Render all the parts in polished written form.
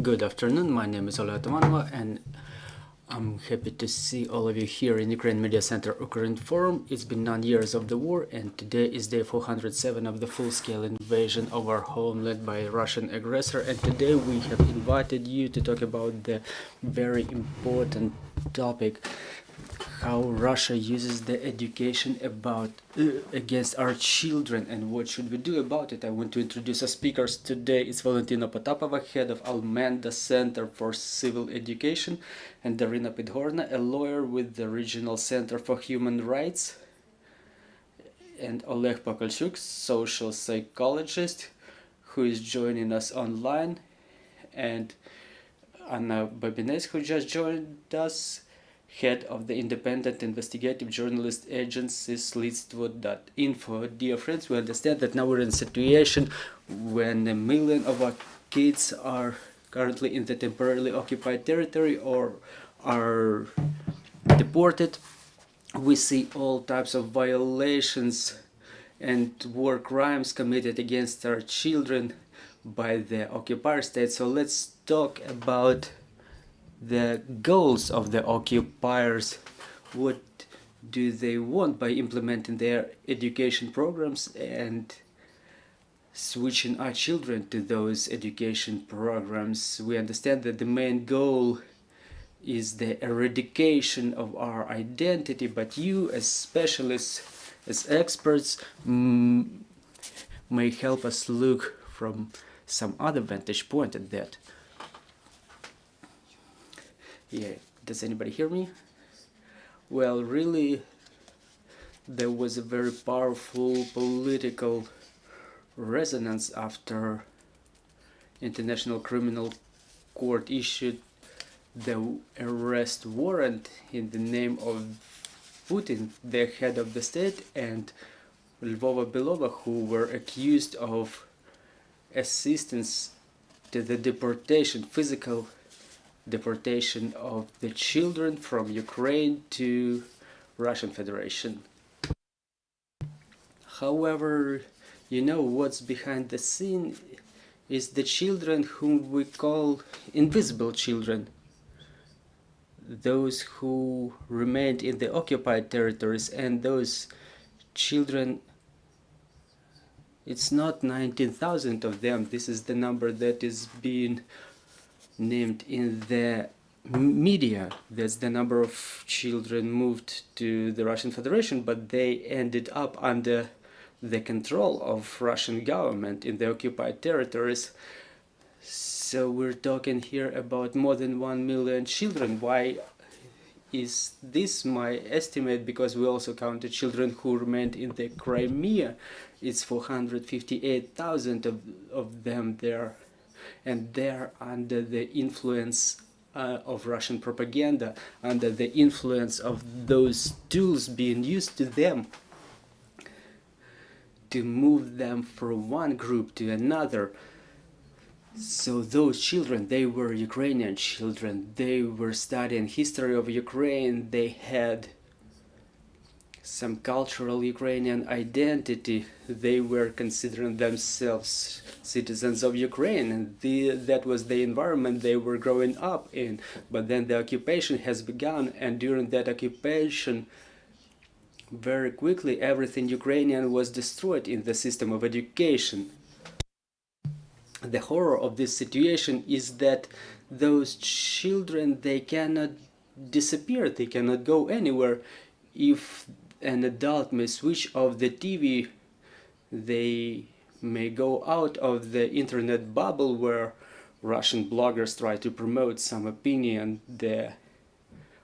Good afternoon, my name is Valentyna, and I'm happy to see all of you here in Ukraine Media Center Ukraine Forum. It's been 9 years of the war, and today is day 407 of the full-scale invasion of our homeland by a Russian aggressor. And today we have invited you to talk about the very important topic, how Russia uses the education against our children, and what should we do about it. I want to introduce our speakers today. It's Valentyna Potapova, head of ALMENDA Center for Civil Education, and Darina Pidhorna, a lawyer with the Regional Center for Human Rights, and Oleg Pokolchuk, social psychologist, who is joining us online, and Anna Babinets, who just joined us, head of the independent investigative journalist agency Slidstvo.info. Dear friends, we understand that now we're in a situation when 1 million of our kids are currently in the temporarily occupied territory or are deported. We see all types of violations and war crimes committed against our children by the occupier state. So let's talk about the goals of the occupiers. What do they want by implementing their education programs and switching our children to those education programs? We understand that the main goal is the eradication of our identity, but you as specialists, as experts, may help us look from some other vantage point at that. Yeah, does anybody hear me? Well, really, there was a very powerful political resonance after International Criminal Court issued the arrest warrant in the name of Putin, the head of the state, and Lvova Belova, who were accused of assistance to the deportation, physical deportation of the children from Ukraine to Russian Federation. However, you know what's behind the scene is the children whom we call invisible children, those who remained in the occupied territories, and those children, it's not 19,000 of them. This is the number that is being named in the media. That's the number of children moved to the Russian Federation, but they ended up under the control of Russian government in the occupied territories. So we're talking here about more than 1 million children. Why is this my estimate? Because we also counted children who remained in the Crimea. It's 458,000 of them there, and they're under the influence of Russian propaganda, under the influence of those tools being used to them to move them from one group to another. So those children, they were Ukrainian children, they were studying history of Ukraine, they had some cultural Ukrainian identity, they were considering themselves citizens of Ukraine, and that was the environment they were growing up in. But then the occupation has begun, and during that occupation, very quickly everything Ukrainian was destroyed in the system of education. the horror of this situation is that those children, they cannot disappear, they cannot go anywhere. If an adult may switch off the TV, they may go out of the internet bubble where Russian bloggers try to promote some opinion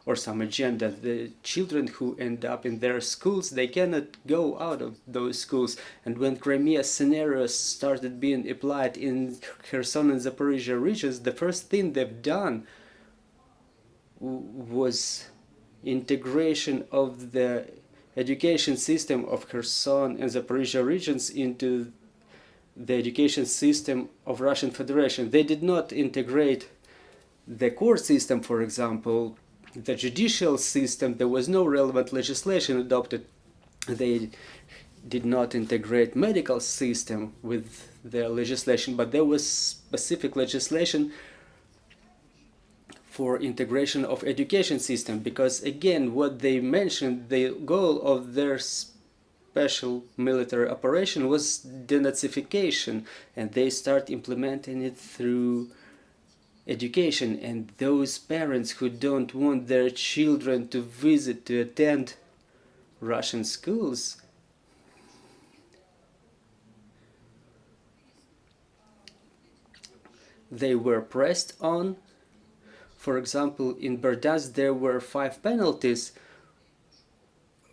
or some agenda. The children who end up in their schools, they cannot go out of those schools. And when Crimea scenarios started being applied in Kherson and Zaporizhia regions, the first thing they've done was integration of the education system of Kherson and Zaporizhia regions into the education system of Russian Federation. They did not integrate the court system, for example, the judicial system. There was no relevant legislation adopted. They did not integrate medical system with the legislation, but there was specific legislation for integration of education system, because again, what they mentioned, the goal of their special military operation was denazification, and they start implementing it through education. And those parents who don't want their children to visit, to attend Russian schools, they were pressed on. For example, in Berdyansk there were 5 penalties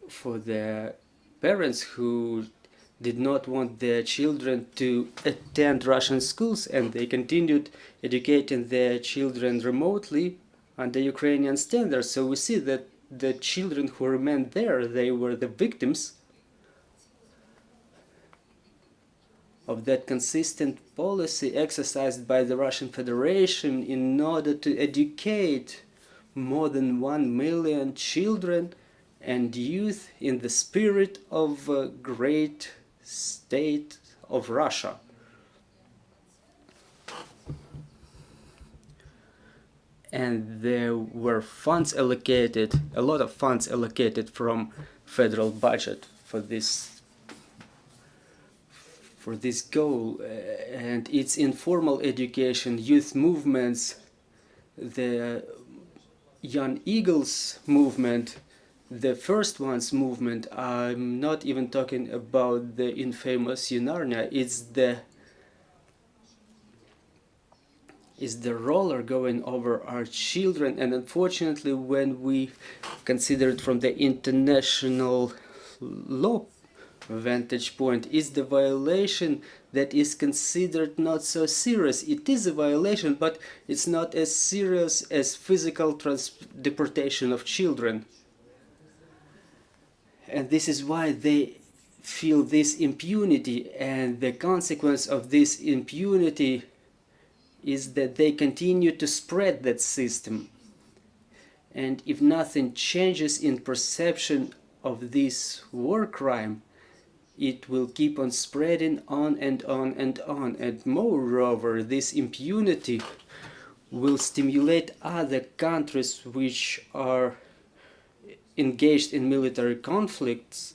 for the parents who did not want their children to attend Russian schools, and they continued educating their children remotely under Ukrainian standards. So we see that the children who remained there, they were the victims of that consistent policy exercised by the Russian Federation in order to educate more than 1 million children and youth in the spirit of a great state of Russia. And there were funds allocated, a lot of funds allocated from federal budget for this goal. And it's informal education, youth movements, the Young Eagles movement, the First Ones movement. I'm not even talking about the infamous Yunarnya. It's the roller going over our children. And unfortunately, when we consider it from the international law vantage point, is the violation that is considered not so serious. It is a violation, but it's not as serious as physical deportation of children. And this is why they feel this impunity, and the consequence of this impunity is that they continue to spread that system. And if nothing changes in perception of this war crime, it will keep on spreading on and on and on. And moreover, this impunity will stimulate other countries which are engaged in military conflicts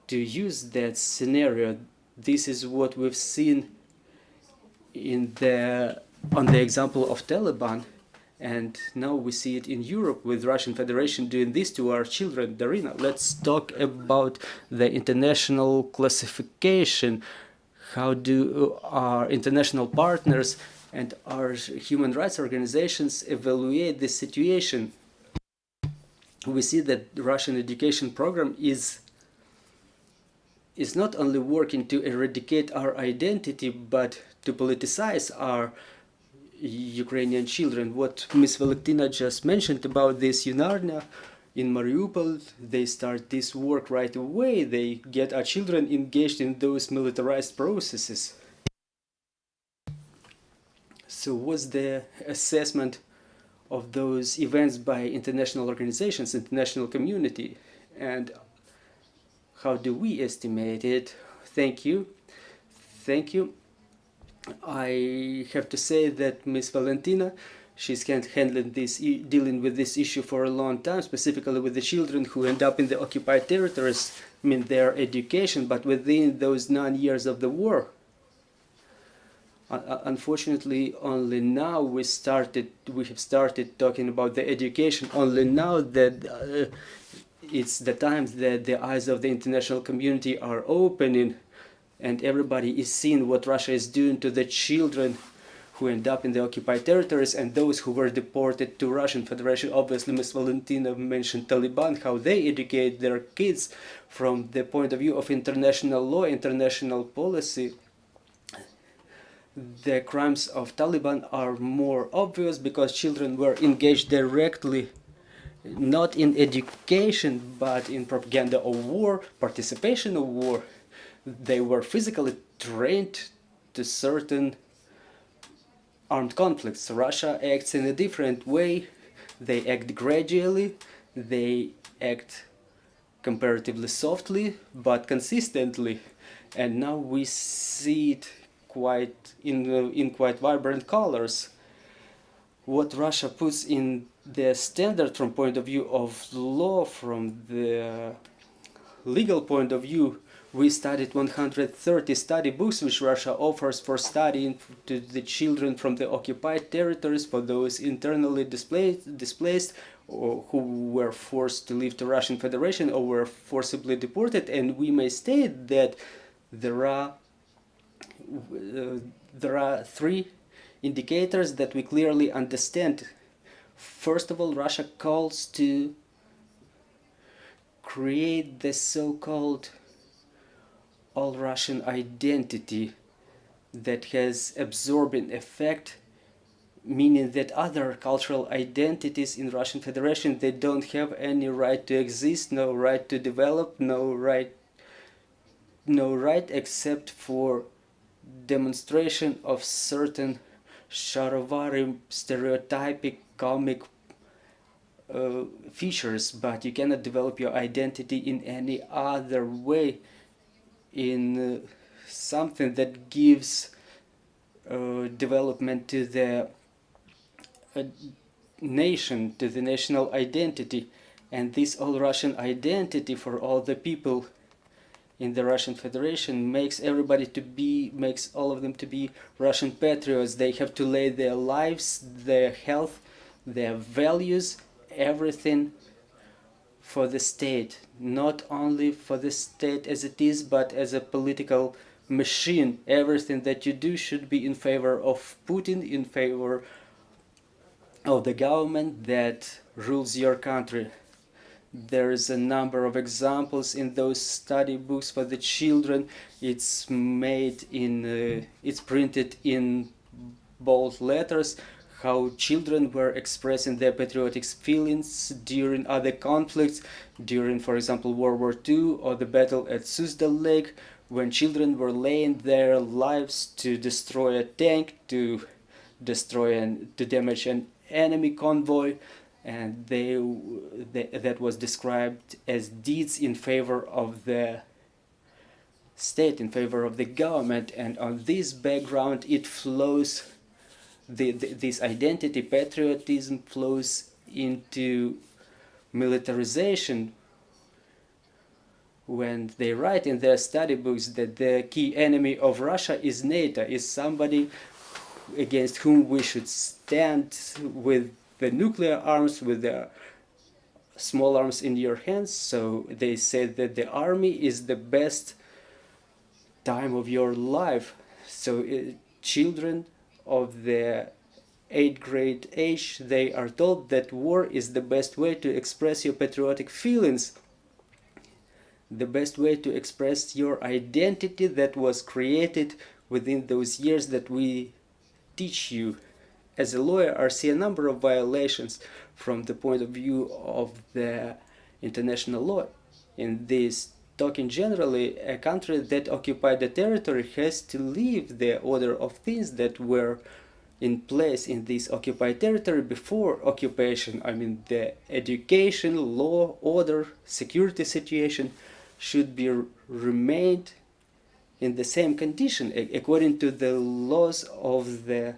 to use that scenario. This is what we've seen on the example of Taliban, and now we see it in Europe with Russian Federation doing this to our children. Darina, let's talk about the international classification. How do our international partners and our human rights organizations evaluate this situation? We see that the Russian education program is not only working to eradicate our identity, but to politicize our Ukrainian children. What Ms. Valentyna just mentioned about this Yunarnya in Mariupol, they start this work right away. They get our children engaged in those militarized processes. So what's the assessment of those events by international organizations, international community, and how do we estimate it? Thank you. Thank you. I have to say that Ms. Valentyna, she's handling this, dealing with this issue for a long time, specifically with the children who end up in the occupied territories, I mean their education, but within those 9 years of the war. Unfortunately, only now we have started talking about the education. Only now that it's the time that the eyes of the international community are opening, and everybody is seeing what Russia is doing to the children who end up in the occupied territories and those who were deported to Russian Federation. Obviously, Ms. Valentyna mentioned Taliban, how they educate their kids from the point of view of international law, international policy. The crimes of Taliban are more obvious because children were engaged directly, not in education, but in propaganda of war, participation of war. They were physically trained to certain armed conflicts. Russia acts in a different way. They act gradually, they act comparatively softly, but consistently. And now we see it in quite vibrant colors. What Russia puts in the standard from point of view of law, from the legal point of view, we studied 130 study books which Russia offers for studying to the children from the occupied territories, for those internally displaced or who were forced to leave the Russian Federation or were forcibly deported. And we may state that there are three indicators that we clearly understand. First of all, Russia calls to create the so-called all-Russian identity that has absorbing effect, meaning that other cultural identities in Russian Federation, they don't have any right to exist, no right to develop, no right except for demonstration of certain Sharovari stereotypic comic features, but you cannot develop your identity in any other way, in something that gives development to the nation, to the national identity. And this all-Russian identity for all the people in the Russian Federation makes all of them to be Russian patriots. They have to lay their lives, their health, their values, everything for the state, not only for the state as it is, but as a political machine. Everything that you do should be in favor of Putin, in favor of the government that rules your country. There is a number of examples in those study books for the children. It's printed in bold letters how children were expressing their patriotic feelings during other conflicts, during, for example, World War II or the battle at Suzdal Lake, when children were laying their lives to destroy a tank, to damage an enemy convoy, and that was described as deeds in favor of the state, in favor of the government. And on this background it flows, this identity, patriotism flows into militarization, when they write in their study books that the key enemy of Russia is NATO, is somebody against whom we should stand with the nuclear arms, with the small arms in your hands. So they said that the army is the best time of your life. So children of the 8th grade age, they are told that war is the best way to express your patriotic feelings, the best way to express your identity that was created within those years that we teach you. As a lawyer, I see a number of violations from the point of view of the international law. In this, talking generally, a country that occupied the territory has to leave the order of things that were in place in this occupied territory before occupation. I mean, the education, law, order, security situation should be remained in the same condition according to the laws of the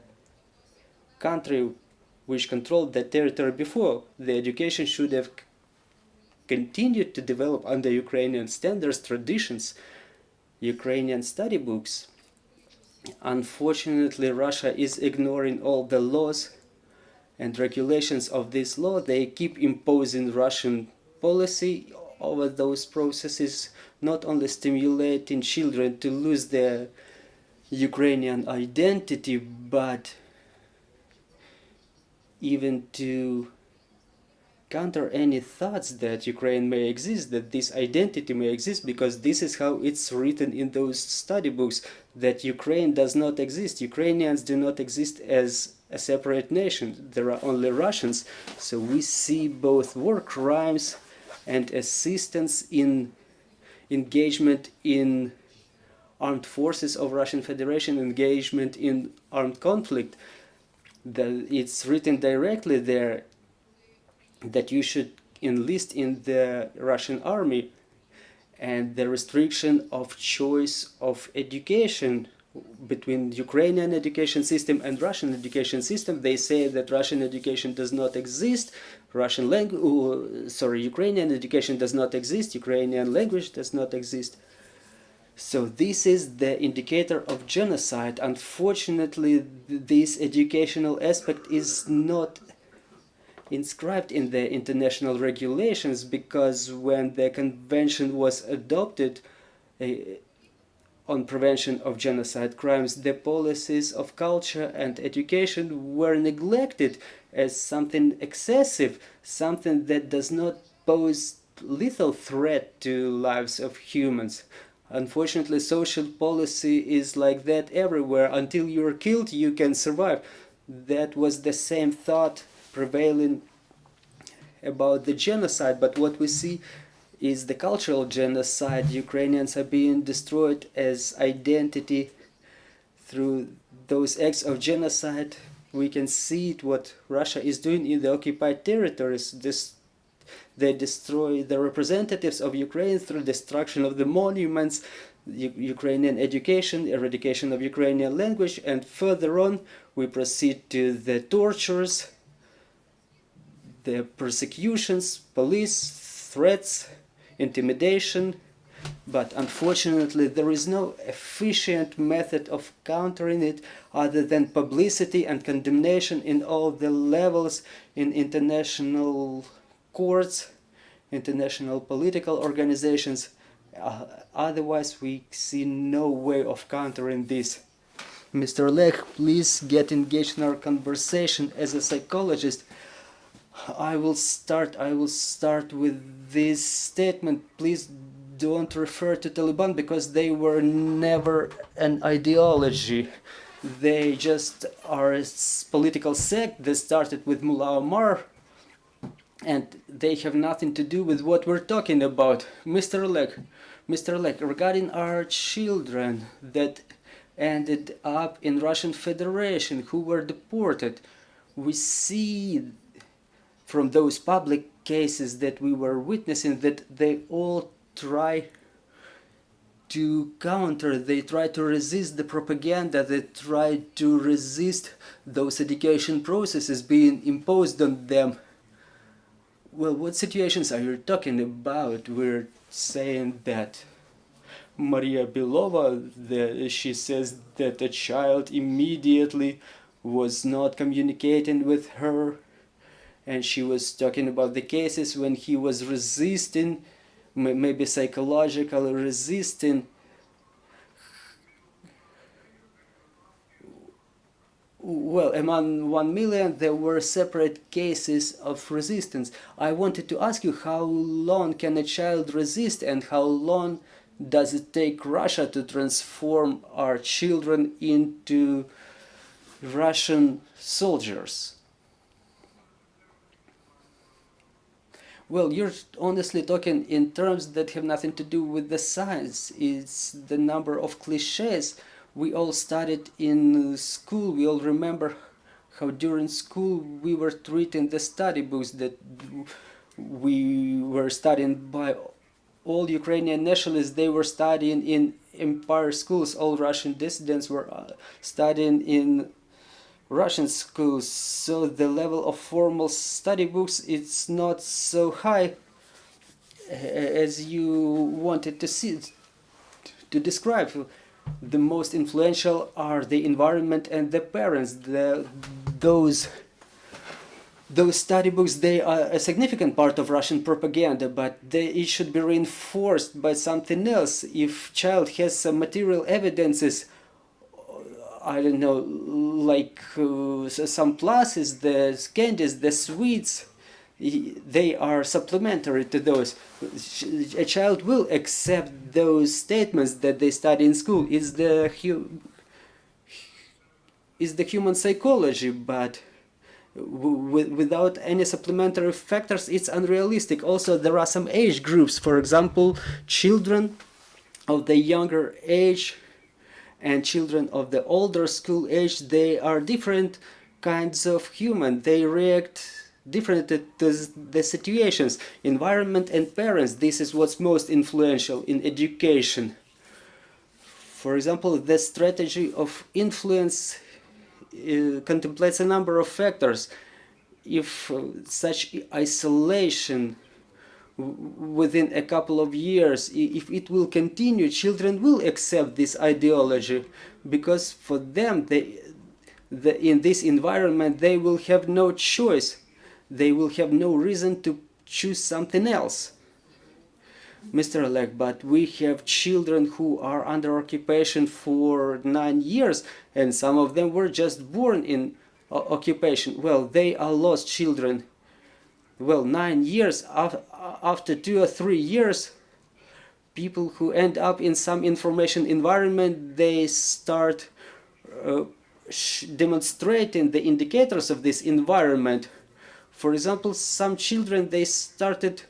country which controlled that territory before. The education should have continued to develop under Ukrainian standards, traditions, Ukrainian study books. Unfortunately, Russia is ignoring all the laws and regulations of this law. They keep imposing Russian policy over those processes, not only stimulating children to lose their Ukrainian identity, but even to counter any thoughts that Ukraine may exist, that this identity may exist, because this is how it's written in those study books, that Ukraine does not exist. Ukrainians do not exist as a separate nation. There are only Russians. So we see both war crimes and assistance in engagement in armed forces of Russian Federation, engagement in armed conflict. It's written directly there that you should enlist in the Russian army, and the restriction of choice of education between Ukrainian education system and Russian education system. They say that Russian education does not exist, Ukrainian education does not exist, Ukrainian language does not exist. So this is the indicator of genocide. Unfortunately, this educational aspect is not inscribed in the international regulations, because when the convention was adopted on prevention of genocide crimes, the policies of culture and education were neglected as something excessive, something that does not pose lethal threat to lives of humans. Unfortunately, social policy is like that everywhere. Until you're killed, you can survive. That was the same thought prevailing about the genocide, but what we see is the cultural genocide. Ukrainians are being destroyed as identity through those acts of genocide. We can see it, what Russia is doing in the occupied territories. They destroy the representatives of Ukraine through destruction of the monuments, Ukrainian education, eradication of Ukrainian language, and further on we proceed to the tortures, the persecutions, police threats, intimidation. But unfortunately, there is no efficient method of countering it other than publicity and condemnation in all the levels, in international courts, international political organizations. Otherwise, we see no way of countering this. Mr. Lech, please get engaged in our conversation as a psychologist. I will start with this statement. Please don't refer to Taliban, because they were never an ideology. They just are a political sect that started with Mullah Omar, and they have nothing to do with what we're talking about. Mr. Lech, regarding our children that ended up in Russian Federation, who were deported, we see from those public cases that we were witnessing that they all try to counter, they try to resist the propaganda, they try to resist those education processes being imposed on them. Well, what situations are you talking about? We're saying that Maria Belova, she says that a child immediately was not communicating with her, and she was talking about the cases when he was resisting, maybe psychologically resisting. Well, among 1 million there were separate cases of resistance. I wanted to ask you, how long can a child resist, and how long does it take Russia to transform our children into Russian soldiers? Well, you're honestly talking in terms that have nothing to do with the science. It's the number of cliches. We all studied in school, we all remember how during school we were treating the study books that we were studying by all Ukrainian nationalists. They were studying in empire schools. All Russian dissidents were studying in Russian schools, so the level of formal study books, it's not so high as you wanted to see, to describe. the most influential are the environment and the parents. Those study books, they are a significant part of Russian propaganda, but it should be reinforced by something else. If child has some material evidences, I don't know, like some pluses, the candies, the sweets, they are supplementary to those. A child will accept those statements that they study in school. It's the human psychology, but without any supplementary factors, it's unrealistic. Also, there are some age groups, for example, children of the younger age and children of the older school age. They are different kinds of human. They react differently to the situations. Environment and parents, this is what's most influential in education. For example, the strategy of influence contemplates a number of factors. If such isolation within a couple of years, if it will continue, children will accept this ideology, because for them, in this environment, they will have no choice. They will have no reason to choose something else. Mr. Oleg, but we have children who are under occupation for 9 years, and some of them were just born in occupation. Well, they are lost children. Well, 9 years, after 2 or 3 years, people who end up in some information environment, they start demonstrating the indicators of this environment. For example, some children, they started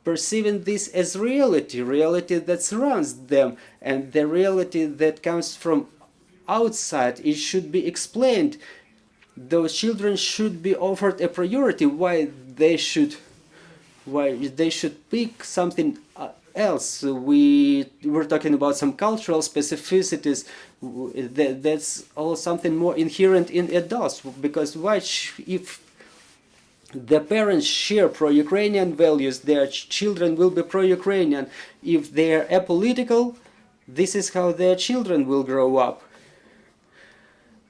perceiving this as reality that surrounds them, and the reality that comes from outside, it should be explained. Those children should be offered a priority why they should pick something else. We were talking about some cultural specificities. That's all something more inherent in adults, because if the parents share pro-Ukrainian values, their children will be pro-Ukrainian. If they are apolitical, this is how their children will grow up.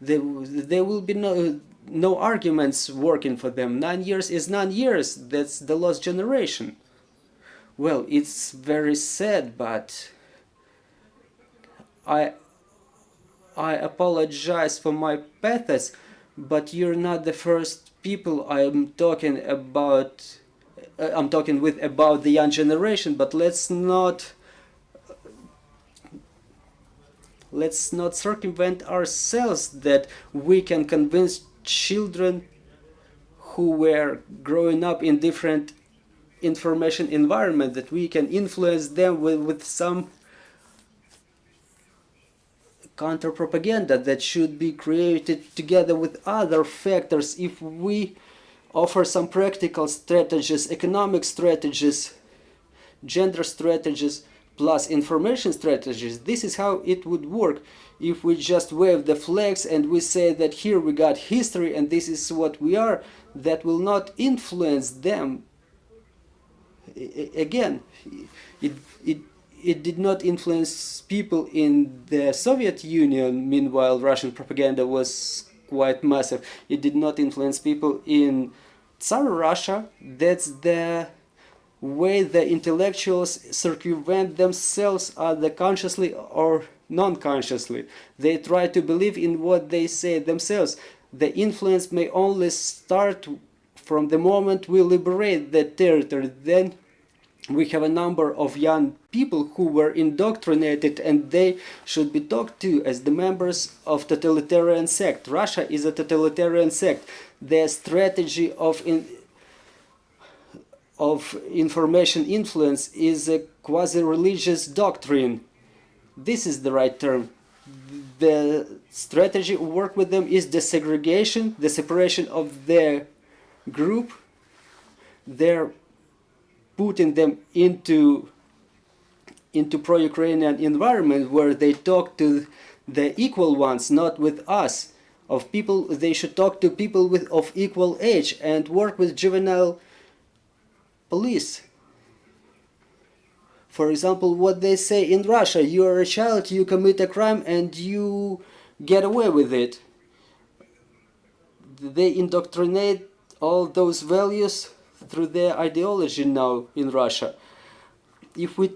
There will be no arguments working for them. 9 years is 9 years. That's the lost generation. Well, it's very sad, but I apologize for my pathos, but you're not the first people I'm talking with about the young generation. But let's not circumvent ourselves that we can convince children who were growing up in different information environment, that we can influence them with some counter-propaganda that should be created together with other factors. If we offer some practical strategies, economic strategies, gender strategies, plus information strategies, this is how it would work. If we just wave the flags and we say that here we got history and this is what we are, that will not influence them. Again, it did not influence people in the Soviet Union. Meanwhile, Russian propaganda was quite massive. It did not influence people in Tsar Russia. That's the way the intellectuals circumvent themselves, either consciously or non-consciously. They try to believe in what they say themselves. The influence may only start from the moment we liberate the territory. Then we have a number of young people who were indoctrinated, and they should be talked to as the members of totalitarian sect. Russia is a totalitarian sect. Their strategy of information influence is a quasi-religious doctrine. This is the right term. The strategy of work with them is the segregation, the separation of their group. They're putting them into pro-Ukrainian environment where they talk to the equal ones, not with us. Of people, they should talk to people of equal age and work with juvenile police. For example, what they say in Russia: you are a child, you commit a crime, and you get away with it. They indoctrinate all those values through their ideology now in Russia. If we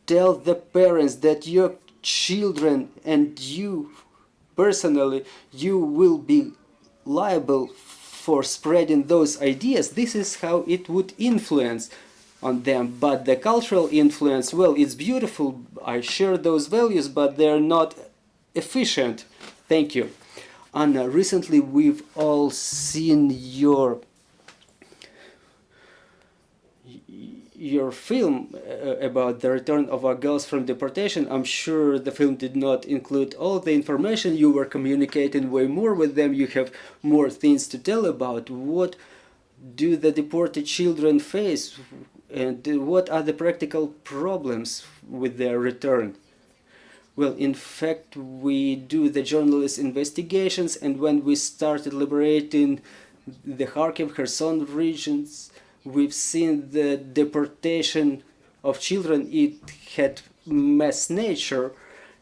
tell the parents that your children and you personally, you will be liable for spreading those ideas, this is how it would influence on them. But the cultural influence, well, it's beautiful, I share those values, but they're not efficient. Thank you. Anna, recently we've all seen your film about the return of our girls from deportation. I'm sure the film did not include all the information. You were communicating way more with them. You have more things to tell about. What do the deported children face, and what are the practical problems with their return? Well, in fact, we do the journalist investigations, and when we started liberating the Kharkiv, Kherson regions, we've seen the deportation of children. It had mass nature,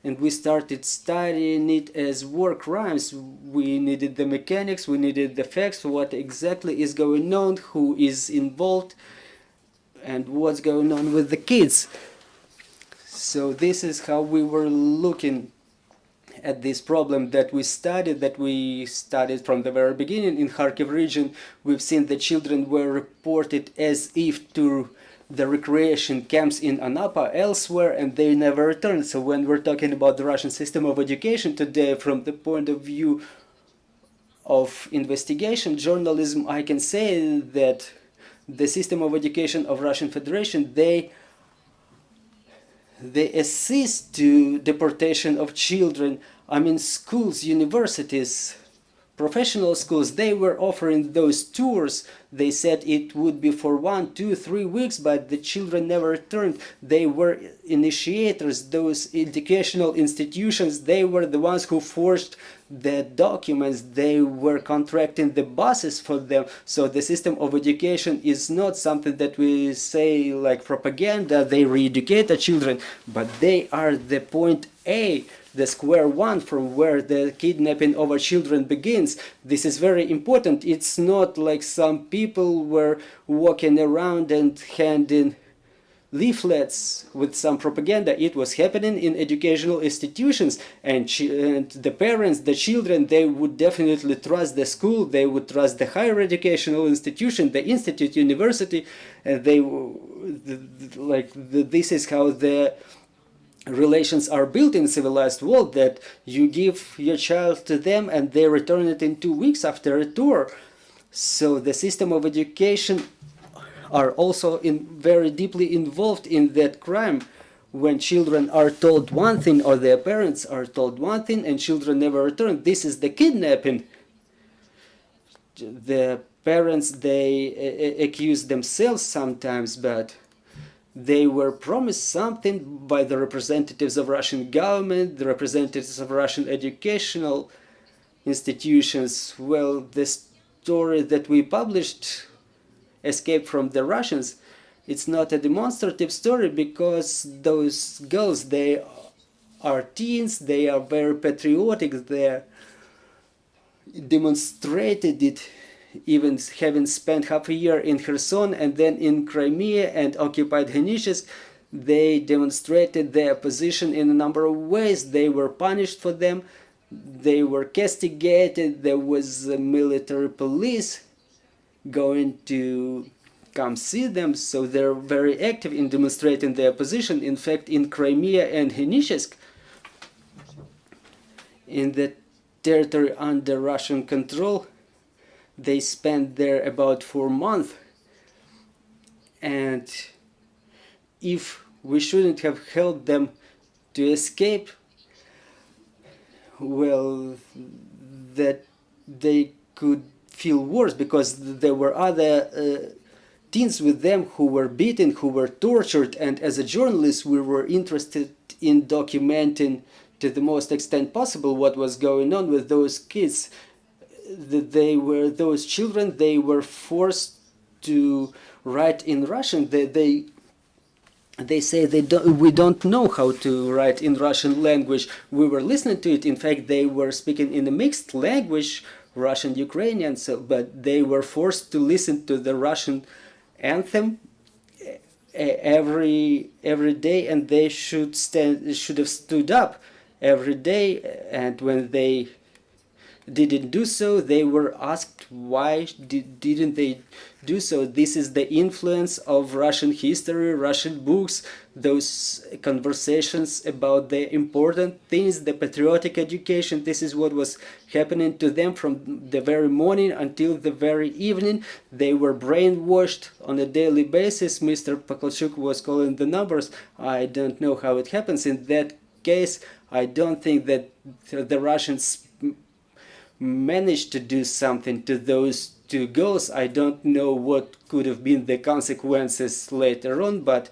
and we started studying it as war crimes. We needed the mechanics, we needed the facts, what exactly is going on, who is involved, and what's going on with the kids. So this is how we were looking at this problem that we studied from the very beginning. In Kharkiv region, we've seen the children were reported as if to the recreation camps in Anapa, elsewhere, and they never returned. So when we're talking about the Russian system of education today, from the point of view of investigation, journalism, I can say that the system of education of Russian Federation, they assist to deportation of children. I mean, schools, universities, professional schools, they were offering those tours. They said it would be for 1, 2, 3 weeks, but the children never returned. They were initiators, those educational institutions, they were the ones who forged the documents, they were contracting the buses for them. So the system of education is not something that we say like propaganda, they re-educate the children, but they are the point A, the square one from where the kidnapping of our children begins. This is very important. It's not like some people were walking around and handing leaflets with some propaganda. It was happening in educational institutions, and the parents, the children, they would definitely trust the school, they would trust the higher educational institution, the institute, university, and this is how the relations are built in civilized world, that you give your child to them and they return it in 2 weeks after a tour. So the system of education are also very deeply involved in that crime. When children are told one thing or their parents are told one thing and children never return, this is the kidnapping. The parents, they accuse themselves sometimes, but they were promised something by the representatives of Russian government, the representatives of Russian educational institutions. Well, the story that we published, Escape from the Russians, it's not a demonstrative story, because those girls, they are teens, they are very patriotic, they demonstrated it, even having spent half a year in Kherson and then in Crimea and occupied Henichesk. They demonstrated their position in a number of ways. They were punished for them, they were castigated, there was a military police going to come see them, so they're very active in demonstrating their position. In fact, in Crimea and Henichesk, in the territory under Russian control, they spent there about 4 months. And if we shouldn't have helped them to escape, well, that they could feel worse, because there were other teens with them who were beaten, who were tortured, and as a journalist we were interested in documenting to the most extent possible what was going on with those kids. Those children, they were forced to write in Russian. They they say we don't know how to write in Russian language. We were listening to it. In fact, they were speaking in a mixed language, Russian Ukrainian, but they were forced to listen to the Russian anthem every day, and they should have stood up every day. And when they didn't do so, they were asked why didn't they do so. This is the influence of Russian history, Russian books, those conversations about the important things, the patriotic education. This is what was happening to them from the very morning until the very evening. They were brainwashed on a daily basis. Mr. Pakalchuk was calling the numbers. I don't know how it happens. In that case, I don't think that the Russians managed to do something to those two girls. I don't know what could have been the consequences later on, but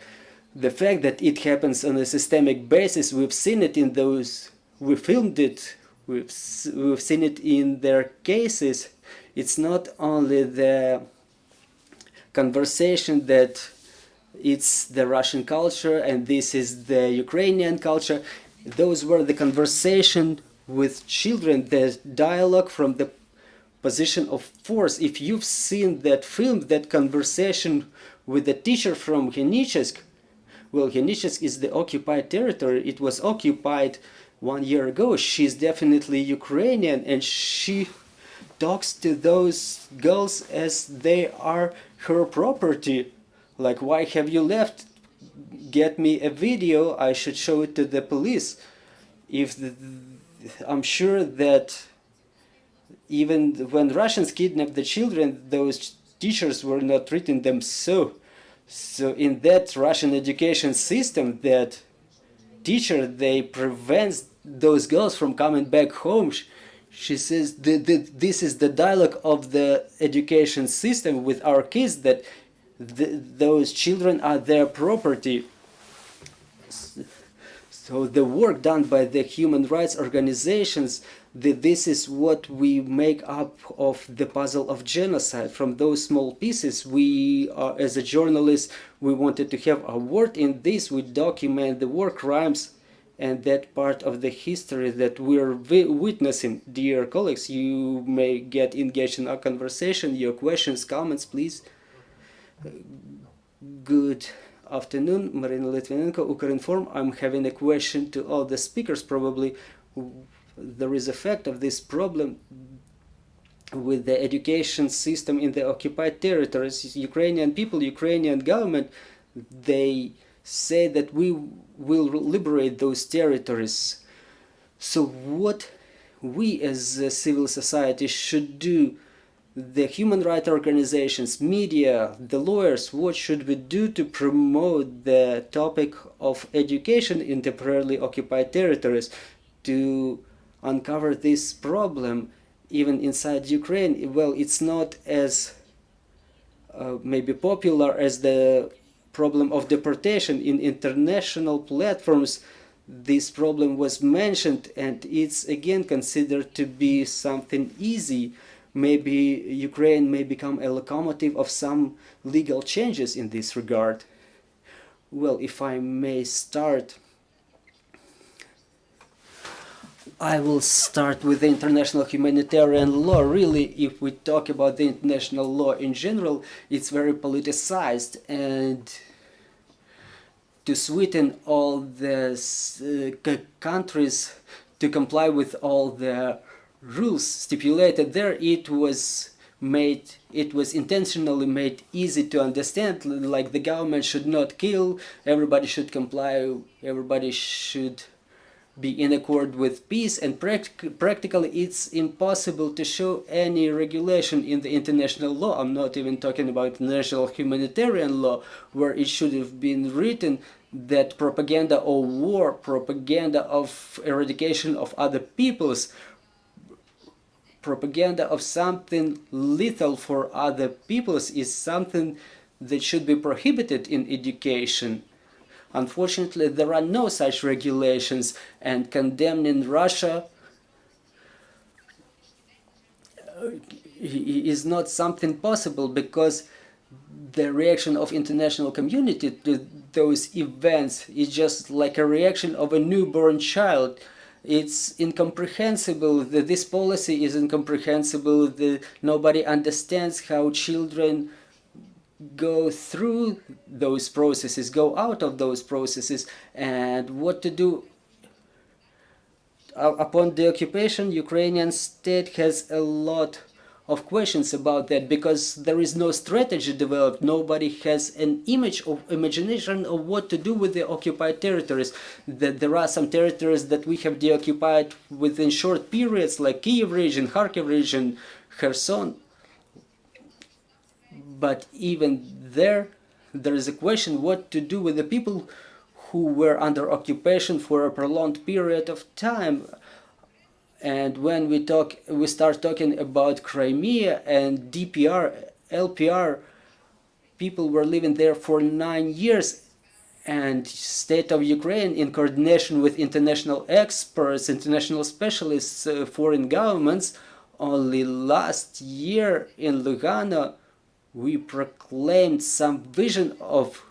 the fact that it happens on a systemic basis, we've seen it in those, we filmed it, we've seen it in their cases. It's not only the conversation that it's the Russian culture and this is the Ukrainian culture. Those were the conversation with children, the dialogue from the position of force. If you've seen that film, that conversation with the teacher from Henichesk, well, Henichesk is the occupied territory. It was occupied 1 year ago. She's definitely Ukrainian, and she talks to those girls as they are her property. Like, why have you left? Get me a video, I should show it to the police. I'm sure that even when Russians kidnapped the children, those teachers were not treating them so. So in that Russian education system, that teacher, they prevent those girls from coming back home. She says this is the dialogue of the education system with our kids, that those children are their property. So the work done by the human rights organizations, this is what we make up of the puzzle of genocide. From those small pieces, we, as a journalist, we wanted to have a word in this. We document the war crimes and that part of the history that we're witnessing. Dear colleagues, you may get engaged in our conversation. Your questions, comments, please. Good afternoon, Marina Litvinenko, Ukrinform. I'm having a question to all the speakers. Probably there is a fact of this problem with the education system in the occupied territories. Ukrainian people, Ukrainian government, they say that we will liberate those territories. So what we as a civil society should do, the human rights organizations, media, the lawyers, what should we do to promote the topic of education in temporarily occupied territories, to uncover this problem even inside Ukraine? Well, it's not as maybe popular as the problem of deportation. In international platforms, this problem was mentioned, and it's again considered to be something easy. Maybe Ukraine may become a locomotive of some legal changes in this regard. Well, if I may start, I will start with the international humanitarian law. Really, if we talk about the international law in general, it's very politicized, and to sweeten all the countries to comply with all the rules stipulated there, it was intentionally made easy to understand, like the government should not kill, everybody should comply, everybody should be in accord with peace, and practically it's impossible to show any regulation in the international law. I'm not even talking about international humanitarian law, where it should have been written that propaganda of war, propaganda of eradication of other peoples, propaganda of something lethal for other peoples is something that should be prohibited in education. Unfortunately, there are no such regulations, and condemning Russia is not something possible, because the reaction of international community to those events is just like a reaction of a newborn child. It's incomprehensible that this policy is incomprehensible, that nobody understands how children go through those processes, go out of those processes, and what to do. Upon the occupation, Ukrainian state has a lot of questions about that, because there is no strategy developed. Nobody has an imagination of what to do with the occupied territories. That there are some territories that we have deoccupied within short periods, like Kiev region, Kharkiv region, Kherson. But even there is a question what to do with the people who were under occupation for a prolonged period of time. And when we start talking about Crimea and DPR, LPR, people were living there for 9 years, and state of Ukraine, in coordination with international experts, international specialists, foreign governments, only last year in Lugano, we proclaimed some vision of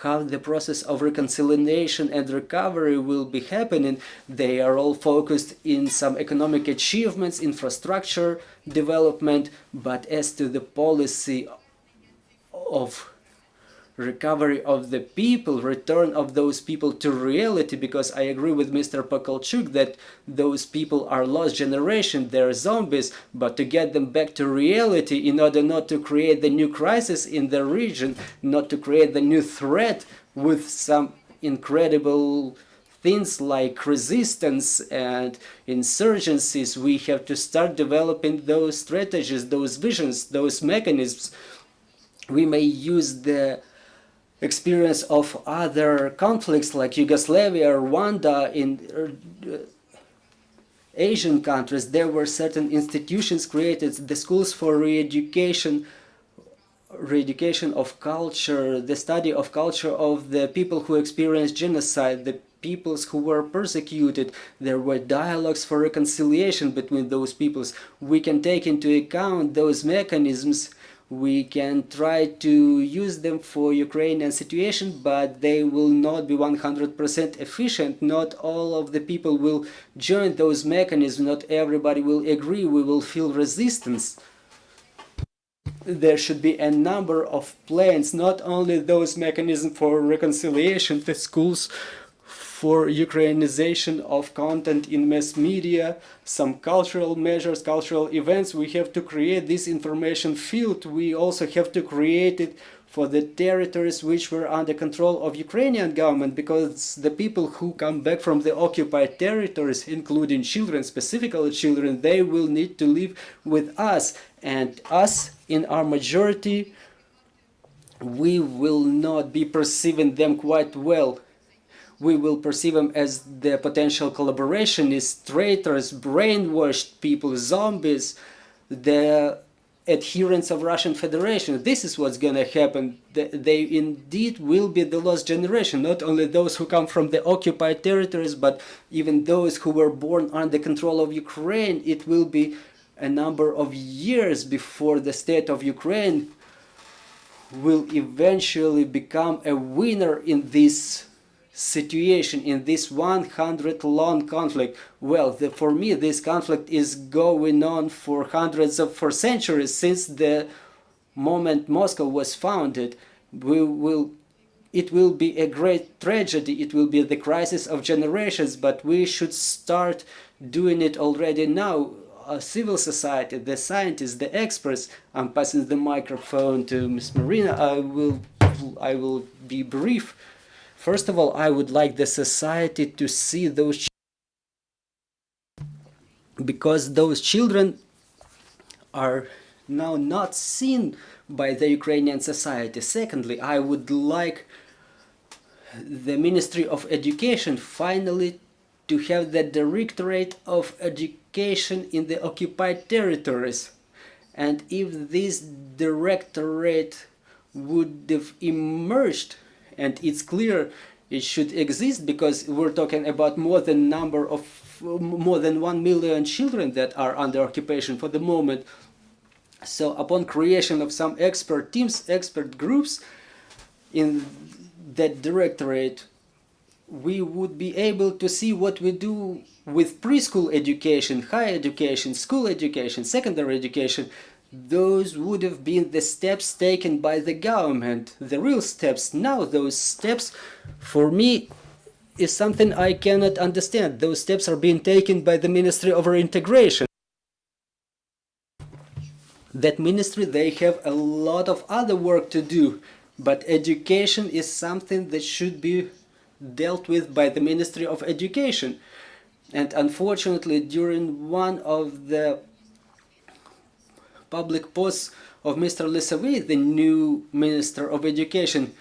how the process of reconciliation and recovery will be happening. They are all focused in some economic achievements, infrastructure development, but as to the policy of recovery of the people, return of those people to reality, because I agree with Mr. Pokolchuk that those people are lost generation, they're zombies, but to get them back to reality in order not to create the new crisis in the region, not to create the new threat with some incredible things like resistance and insurgencies, we have to start developing those strategies, those visions, those mechanisms. We may use the experience of other conflicts like Yugoslavia, Rwanda, in Asian countries. There were certain institutions created, the schools for re-education of culture, the study of culture of the people who experienced genocide, the peoples who were persecuted. There were dialogues for reconciliation between those peoples. We can take into account those mechanisms. We can try to use them for Ukrainian situation, but they will not be 100% efficient. Not all of the people will join those mechanisms. Not everybody will agree. We will feel resistance. There should be a number of plans, not only those mechanisms for reconciliation, the schools for Ukrainization of content in mass media, some cultural measures, cultural events. We have to create this information field. We also have to create it for the territories which were under control of Ukrainian government, because the people who come back from the occupied territories, including children, specifically children, they will need to live with us. And us, in our majority, we will not be perceiving them quite well. We will perceive them as the potential collaborationists, traitors, brainwashed people, zombies, the adherents of Russian Federation. This is what's going to happen. They indeed will be the lost generation, not only those who come from the occupied territories, but even those who were born under control of Ukraine. It will be a number of years before the state of Ukraine will eventually become a winner in this situation, in this 100 long conflict. Well, for me this conflict is going on for centuries, since the moment Moscow was founded. It will be a great tragedy, it will be the crisis of generations, but we should start doing it already now. Civil society, the scientists, the experts. I'm passing the microphone to Ms. Marina. I will be brief. First of all, I would like the society to see those because those children are now not seen by the Ukrainian society. Secondly, I would like the Ministry of Education finally to have the Directorate of Education in the occupied territories. And if this directorate would have emerged, and it's clear it should exist, because we're talking about more than 1 million children that are under occupation for the moment. So upon creation of some expert teams, expert groups in that directorate, we would be able to see what we do with preschool education, higher education, school education, secondary education. Those would have been the steps taken by the government, the real steps. Now those steps, for me, is something I cannot understand. Those steps are being taken by the Ministry of Reintegration. That ministry, they have a lot of other work to do, but education is something that should be dealt with by the Ministry of Education. And unfortunately, during one of the public posts of Mr. Lisavy, the new Minister of Education,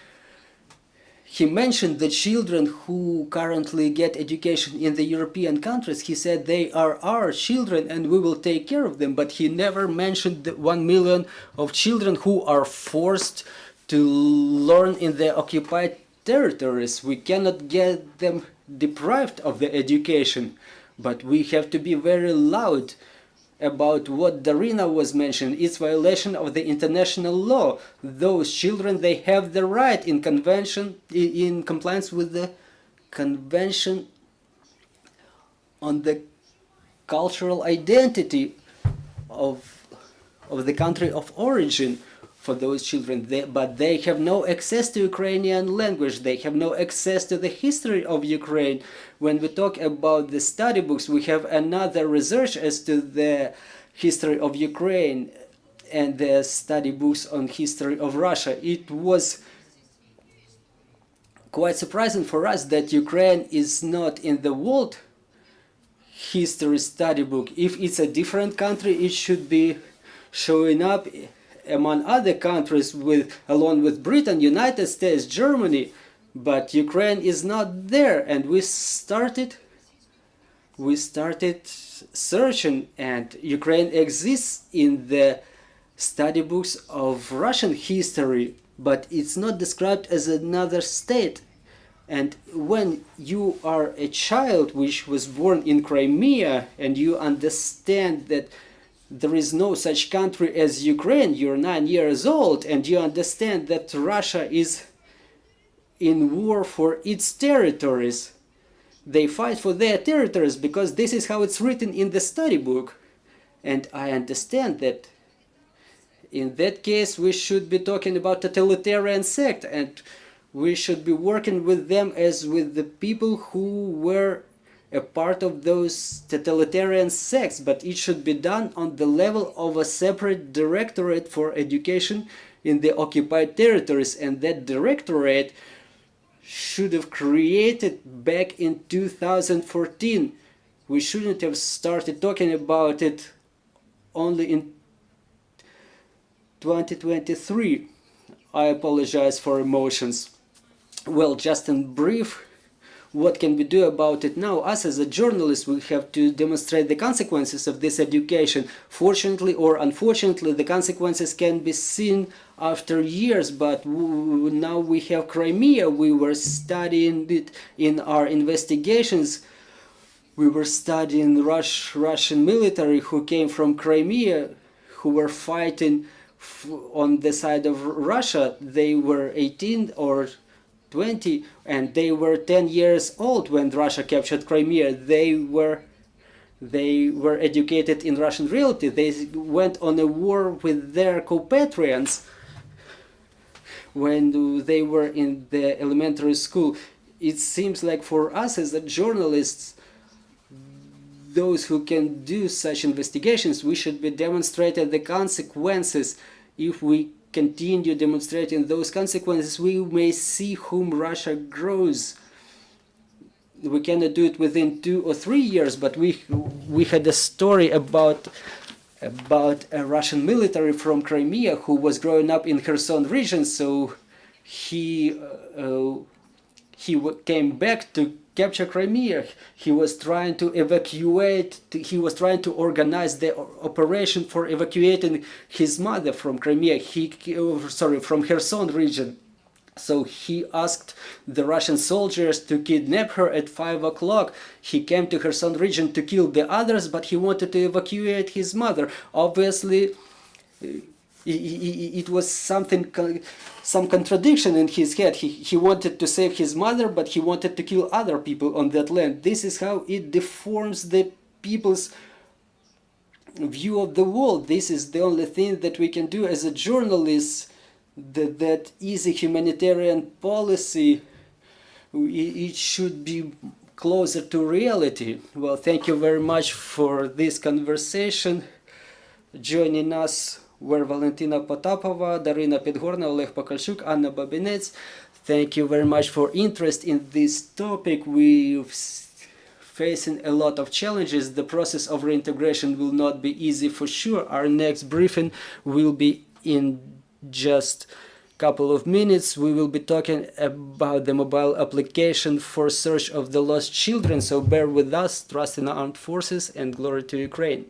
he mentioned the children who currently get education in the European countries. He said they are our children and we will take care of them, but he never mentioned the 1 million of children who are forced to learn in the occupied territories. We cannot get them deprived of the education, but we have to be very loud about what Darina was mentioning. It's violation of the international law. Those children, they have the right in convention, in compliance with the convention on the cultural identity of the country of origin for those children. But they have no access to Ukrainian language. They have no access to the history of Ukraine. When we talk about the study books, we have another research as to the history of Ukraine and the study books on history of Russia. It was quite surprising for us that Ukraine is not in the world history study book. If it's a different country, it should be showing up among other countries along with Britain, United States, Germany, but Ukraine is not there. And we started searching, and Ukraine exists in the study books of Russian history, but it's not described as another state. And when you are a child which was born in Crimea and you understand that there is no such country as Ukraine, you're 9 years old, and you understand that Russia is in war for its territories. They fight for their territories because this is how it's written in the study book. And I understand that in that case we should be talking about totalitarian sect, and we should be working with them as with the people who were a part of those totalitarian sects, but it should be done on the level of a separate directorate for education in the occupied territories, and that directorate should have created back in 2014. We shouldn't have started talking about it only in 2023. I apologize for emotions. Well, just in brief, what can we do about it now? Us as a journalist, we have to demonstrate the consequences of this education. Fortunately or unfortunately, the consequences can be seen after years, but now we have Crimea. We were studying it in our investigations. We were studying Russian military who came from Crimea, who were fighting on the side of Russia. They were 18 or 20, and they were 10 years old when Russia captured Crimea. They were educated in Russian reality. They went on a war with their compatriots when they were in the elementary school. It seems like for us as a journalists, those who can do such investigations, we should be demonstrating the consequences. If we continue demonstrating those consequences, we may see whom Russia grows. We cannot do it within 2 or 3 years, but we had a story about a Russian military from Crimea who was growing up in Kherson region. So he came back to capture Crimea. He was trying to evacuate, he was trying to organize the operation for evacuating his mother from Crimea, from Kherson region. So he asked the Russian soldiers to kidnap her at 5 o'clock. He came to Kherson region to kill the others, but he wanted to evacuate his mother. Obviously, it was some contradiction in his head. He wanted to save his mother, but he wanted to kill other people on that land. This is how it deforms the people's view of the world. This is the only thing that we can do as a journalist. That easy humanitarian policy, it should be closer to reality. Well, thank you very much for this conversation. Joining us were Valentyna Potapova, Darina Підгорна, Oleg Pokalchuk, Anna Babinets. Thank you very much for interest in this topic. We're facing a lot of challenges. The process of reintegration will not be easy for sure. Our next briefing will be in just couple of minutes. We will be talking about the mobile application for search of the lost children, so bear with us. Trust in the armed forces, and glory to Ukraine.